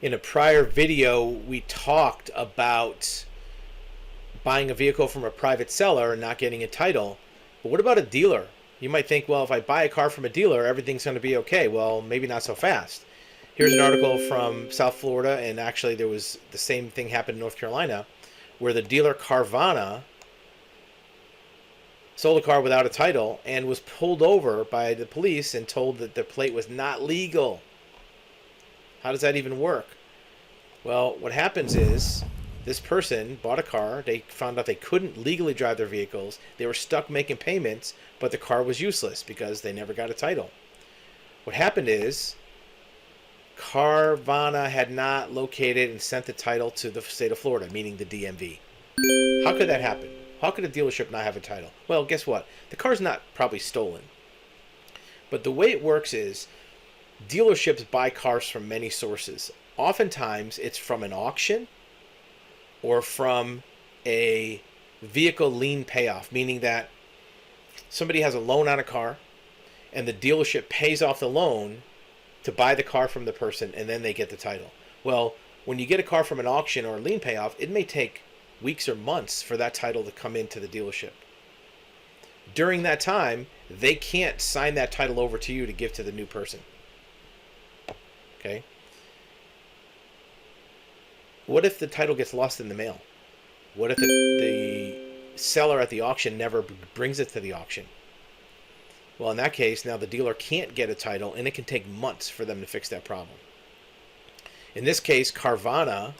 In a prior video, we talked about buying a vehicle from a private seller and not getting a title. But what about a dealer? You might think, well, if I buy a car from a dealer, everything's going to be okay. Well, maybe not so fast. Here's an article from South Florida, and actually there was the same thing happened in North Carolina, where the dealer Carvana sold a car without a title and was pulled over by the police and told that the plate was not legal. How does that even work? Well, what happens is this person bought a car. They found out they couldn't legally drive their vehicles. They were stuck making payments, but the car was useless because they never got a title. What happened is Carvana had not located and sent the title to the state of Florida, meaning the DMV. How could that happen? How could a dealership not have a title? Well, guess what? The car's not probably stolen. But the way it works is dealerships buy cars from many sources. Oftentimes, it's from an auction or from a vehicle lien payoff, meaning that somebody has a loan on a car and the dealership pays off the loan to buy the car from the person, and then they get the title. Well, when you get a car from an auction or a lien payoff, it may take weeks or months for that title to come into the dealership. During that time, they can't sign that title over to you to give to the new person. Okay? What if the title gets lost in the mail? What if the seller at the auction never brings it to the auction? Well, in that case, now the dealer can't get a title, and it can take months for them to fix that problem. In this case, Carvana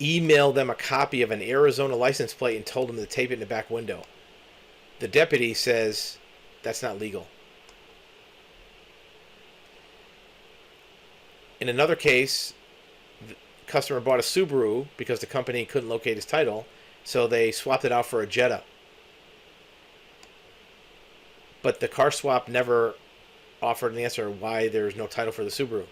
emailed them a copy of an Arizona license plate and told them to tape it in the back window. The deputy says that's not legal. In another case, the customer bought a Subaru because the company couldn't locate his title, so they swapped it out for a Jetta. But the car swap never offered an answer why there's no title for the Subaru.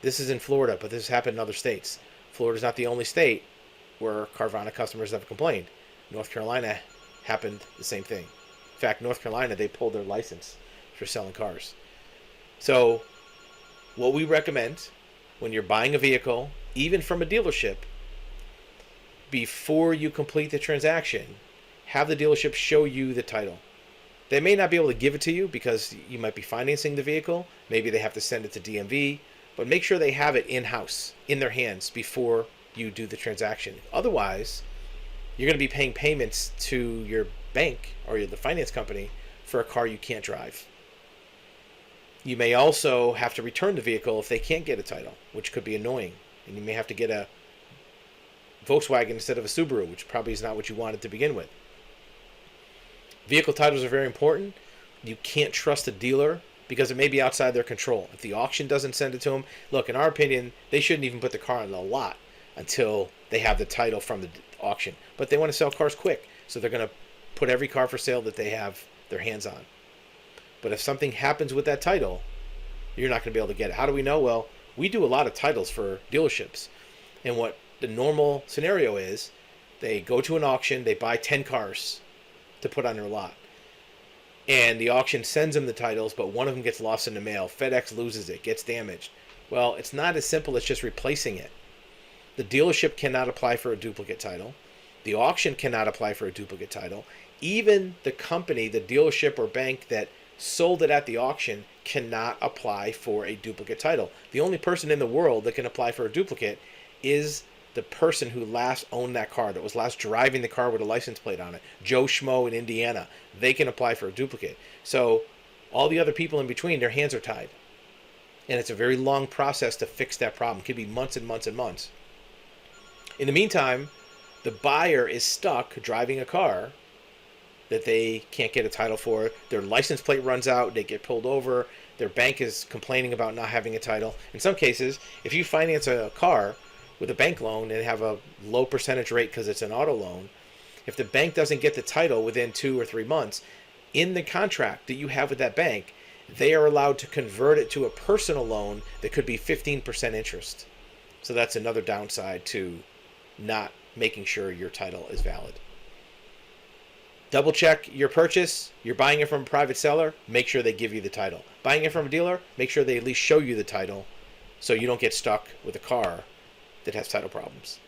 This is in Florida, but this has happened in other states. Florida's not the only state where Carvana customers have complained. North Carolina happened the same thing. In fact, North Carolina, they pulled their license for selling cars. So what we recommend when you're buying a vehicle, even from a dealership, before you complete the transaction, have the dealership show you the title. They may not be able to give it to you because you might be financing the vehicle. Maybe they have to send it to DMV. But make sure they have it in-house, in their hands, before you do the transaction. Otherwise, you're going to be paying payments to your bank or the finance company for a car you can't drive. You may also have to return the vehicle if they can't get a title, which could be annoying. And you may have to get a Volkswagen instead of a Subaru, which probably is not what you wanted to begin with. Vehicle titles are very important. You can't trust a dealer because it may be outside their control. If the auction doesn't send it to them, look, in our opinion, they shouldn't even put the car on the lot until they have the title from the auction. But they want to sell cars quick, so they're going to put every car for sale that they have their hands on. But if something happens with that title, you're not going to be able to get it. How do we know? Well, we do a lot of titles for dealerships. And what the normal scenario is, they go to an auction, they buy 10 cars to put on their lot. And the auction sends them the titles, but one of them gets lost in the mail. FedEx loses it, gets damaged. Well, it's not as simple as just replacing it. The dealership cannot apply for a duplicate title. The auction cannot apply for a duplicate title. Even the company, the dealership or bank that sold it at the auction cannot apply for a duplicate title. The only person in the world that can apply for a duplicate is the person who last owned that car, that was last driving the car with a license plate on it. Joe Schmo in Indiana. They can apply for a duplicate. So all the other people in between, their hands are tied. And it's a very long process to fix that problem. It could be months and months and months. In the meantime, the buyer is stuck driving a car that they can't get a title for. Their license plate runs out. They get pulled over. Their bank is complaining about not having a title. In some cases, if you finance a car with a bank loan and have a low percentage rate because it's an auto loan, if the bank doesn't get the title within 2 or 3 months, in the contract that you have with that bank, they are allowed to convert it to a personal loan that could be 15% interest. So that's another downside to not making sure your title is valid. Double check your purchase. You're buying it from a private seller, make sure they give you the title. Buying it from a dealer, make sure they at least show you the title so you don't get stuck with a car that has title problems.